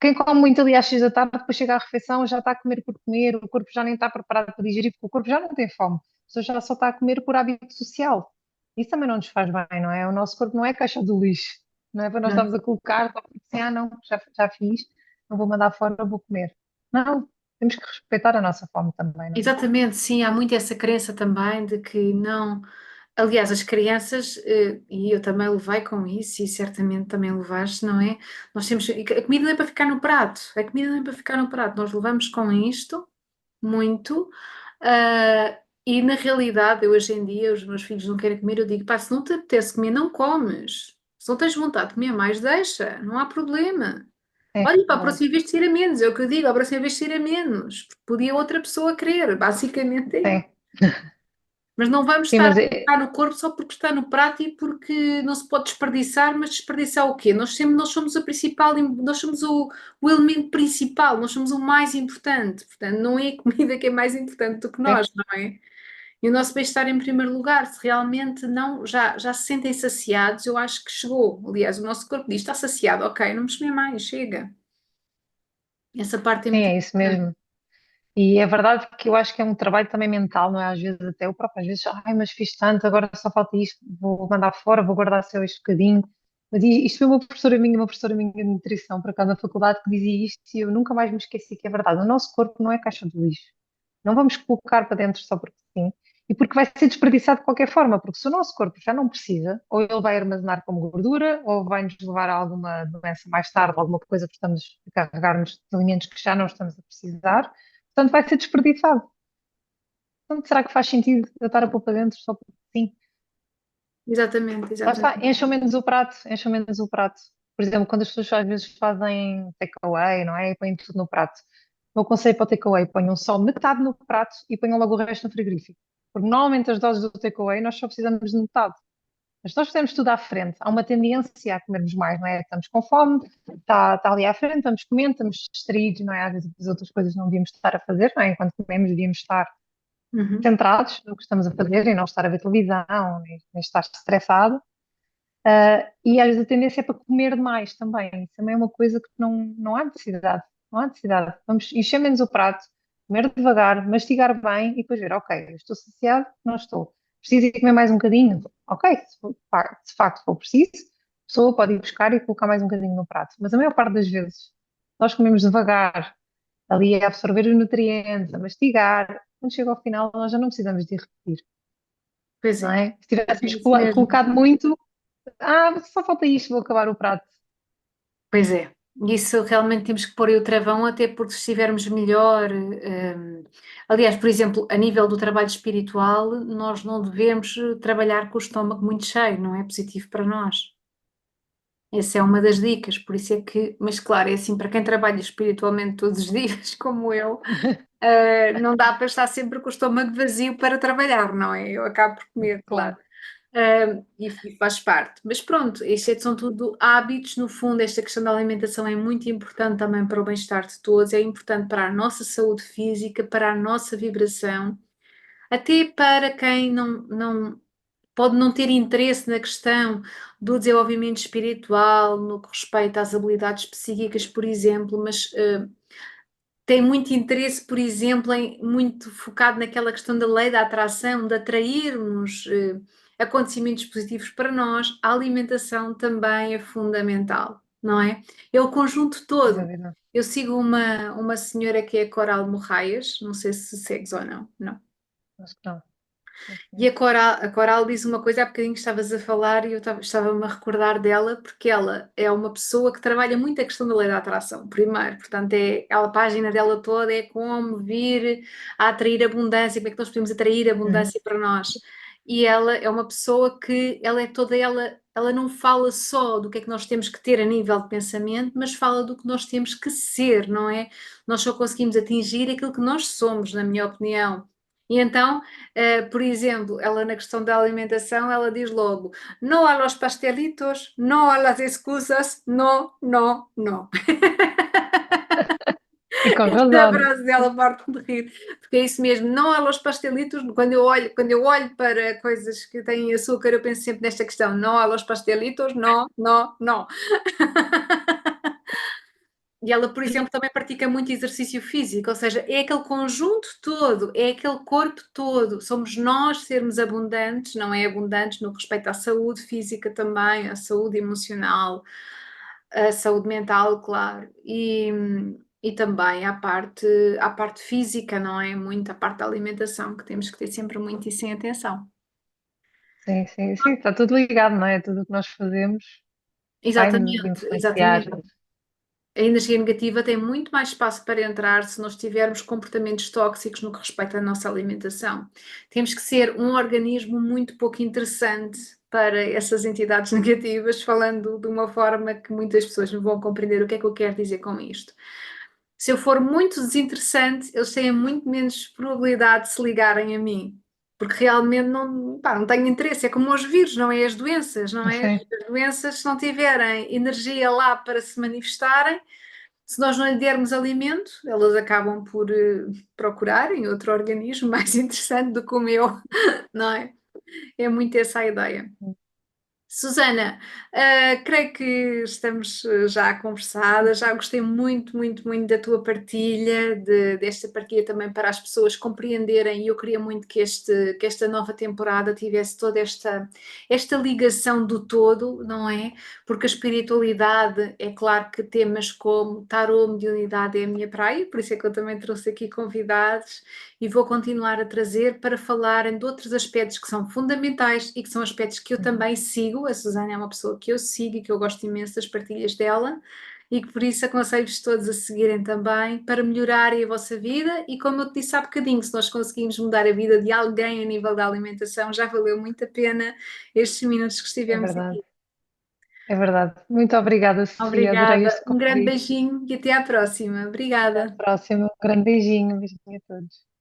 quem come muito ali às 6 da tarde, depois chega à refeição, já está a comer por comer, o corpo já nem está preparado para digerir, porque o corpo já não tem fome, a pessoa já só está a comer por hábito social. Isso também não nos faz bem, não é? O nosso corpo não é caixa de lixo, não é para nós estarmos a colocar, só porque assim, não, já fiz, não vou mandar fora, vou comer. Não, temos que respeitar a nossa fome também, não é? Exatamente, sim, há muito essa crença também de que não. Aliás, as crianças, e eu também levei com isso, e certamente também levaste, não é? Nós temos. A comida não é para ficar no prato, a comida não é para ficar no prato, nós levamos com isto muito, e na realidade, eu hoje em dia, os meus filhos não querem comer, eu digo, pá, se não te apetece comer, não comes. Se não tens vontade de comer mais, deixa, não há problema. É Olha, para a verdade. próxima vez tira menos, é o que eu digo, a próxima vez tira menos, porque podia outra pessoa querer, basicamente é isso. Sim, Mas não vamos sim, estar a mas colocar no corpo só porque está no prato e porque não se pode desperdiçar, mas desperdiçar o quê? Nós somos a principal, nós somos o elemento principal, nós somos o mais importante, portanto, não é a comida que é mais importante do que sim, nós, não é? E o nosso bem-estar em primeiro lugar, se realmente não, já se sentem saciados, eu acho que chegou. Aliás, o nosso corpo diz, está saciado, ok, não me comer mais, chega. Essa parte é sim, muito é isso importante. mesmo. E é verdade que eu acho que é um trabalho também mental, não é? Às vezes até eu próprio, às vezes, ai, mas fiz tanto, agora só falta isto, vou mandar fora, vou guardar só este bocadinho. Mas isto foi uma professora minha de nutrição, por acaso, na faculdade, que dizia isto e eu nunca mais me esqueci que é verdade. O nosso corpo não é caixa de lixo. Não vamos colocar para dentro só porque sim. E porque vai ser desperdiçado de qualquer forma, porque se o nosso corpo já não precisa, ou ele vai armazenar como gordura, ou vai nos levar a alguma doença mais tarde, alguma coisa que estamos a carregar-nos de alimentos que já não estamos a precisar, portanto vai ser desperdiçado. Então, será que faz sentido eu estar a pôr para dentro só porque sim? Exatamente, Lá está, exatamente. encham menos o prato, encham menos o prato. Por exemplo, quando as pessoas às vezes fazem takeaway, não é? E põem tudo no prato. O meu conselho para o takeaway, ponham só metade no prato e ponham logo o resto no frigorífico. Porque normalmente as doses do takeaway nós só precisamos de metade. Mas se nós fizermos tudo à frente, há uma tendência a comermos mais, não é? Estamos com fome, está ali à frente, estamos comendo, estamos distraídos, não é? Às vezes as outras coisas não devíamos estar a fazer, não é? Enquanto comemos, devíamos estar Uhum. centrados no que estamos a fazer e não estar a ver televisão, nem estar estressado. E às vezes a tendência é para comer demais também. Isso também é uma coisa que não há necessidade. Não há necessidade. Vamos encher menos o prato, comer devagar, mastigar bem e depois ver, ok, eu estou saciado, não estou. Preciso ir comer mais um bocadinho? Ok, se de facto for preciso, a pessoa pode ir buscar e colocar mais um bocadinho no prato. Mas a maior parte das vezes nós comemos devagar, ali a absorver os nutrientes, a mastigar. Quando chega ao final, nós já não precisamos de repetir, Pois não é, é? Se é tivéssemos isso mesmo. colocado muito, só falta isto, vou acabar o prato. Pois é, isso realmente temos que pôr aí o travão, até porque se estivermos melhor. Aliás, por exemplo, a nível do trabalho espiritual, nós não devemos trabalhar com o estômago muito cheio, não é positivo para nós. Essa é uma das dicas, por isso é que, mas claro, é assim, para quem trabalha espiritualmente todos os dias, como eu, não dá para estar sempre com o estômago vazio para trabalhar, não é? Eu acabo por comer, claro. Claro, E faz parte. Mas pronto, isto são tudo hábitos, no fundo, esta questão da alimentação é muito importante também para o bem-estar de todos, é importante para a nossa saúde física, para a nossa vibração, até para quem não pode não ter interesse na questão do desenvolvimento espiritual, no que respeita às habilidades psíquicas, por exemplo, mas tem muito interesse, por exemplo, muito focado naquela questão da lei da atração, de atrairmos acontecimentos positivos para nós, a alimentação também é fundamental, não é? É o conjunto sem todo. dúvida. Eu sigo uma senhora que é a Coral Morraias, não sei se segues ou não, não. Acho que não. Não E conheço. A Coral diz uma coisa, há bocadinho que estavas a falar e eu estava-me a recordar dela, porque ela é uma pessoa que trabalha muito a questão da lei da atração, primeiro, portanto, a página dela toda é como vir a atrair abundância, como é que nós podemos atrair Uhum. abundância para nós. E ela é uma pessoa que, ela é toda ela não fala só do que é que nós temos que ter a nível de pensamento, mas fala do que nós temos que ser, não é? Nós só conseguimos atingir aquilo que nós somos, na minha opinião. E então, por exemplo, ela na questão da alimentação, ela diz logo: no a los pastelitos, no a las excusas, no, no, no. E com A razão. frase dela parte-me de rir, porque é isso mesmo, não a los pastelitos. Quando eu olho para coisas que têm açúcar, eu penso sempre nesta questão: não a los pastelitos, no, no, no. E ela, por exemplo, também pratica muito exercício físico, ou seja, é aquele conjunto todo, é aquele corpo todo. Somos nós sermos abundantes, não é abundantes no respeito à saúde física também, à saúde emocional, à saúde mental, claro, e também à parte física, não é? Muito a parte da alimentação, que temos que ter sempre muito isso em atenção. Sim, sim, sim, está tudo ligado, não é? Tudo o que nós fazemos vai nos Exatamente, influenciar. exatamente. A energia negativa tem muito mais espaço para entrar se nós tivermos comportamentos tóxicos no que respeita à nossa alimentação. Temos que ser um organismo muito pouco interessante para essas entidades negativas, falando de uma forma que muitas pessoas não vão compreender o que é que eu quero dizer com isto. Se eu for muito desinteressante, eles têm muito menos probabilidade de se ligarem a mim, porque realmente não, pá, não tenho interesse. É como os vírus, não é as doenças, não é? Sim, As doenças, se não tiverem energia lá para se manifestarem, se nós não lhe dermos alimento, elas acabam por procurarem outro organismo mais interessante do que o meu, não é? É muito essa a ideia. Susana, creio que estamos já conversadas, já gostei muito, muito, muito da tua partilha, desta partilha também para as pessoas compreenderem, e eu queria muito que esta nova temporada tivesse toda esta ligação do todo, não é? Porque a espiritualidade, é claro que temas como tarô, mediunidade é a minha praia, por isso é que eu também trouxe aqui convidados e vou continuar a trazer para falarem de outros aspectos que são fundamentais e que são aspectos que eu também sigo. A Susana é uma pessoa que eu sigo e que eu gosto imenso das partilhas dela e que por isso aconselho-vos todos a seguirem também para melhorarem a vossa vida e como eu te disse há bocadinho, se nós conseguimos mudar a vida de alguém a nível da alimentação, já valeu muito a pena estes minutos que é estivemos verdade. aqui. É verdade. Muito obrigada, Sofia. Adorei Obrigada, este um grande convite. beijinho e até à próxima. Até à Obrigada. próxima. Um grande beijinho. Um beijinho a todos.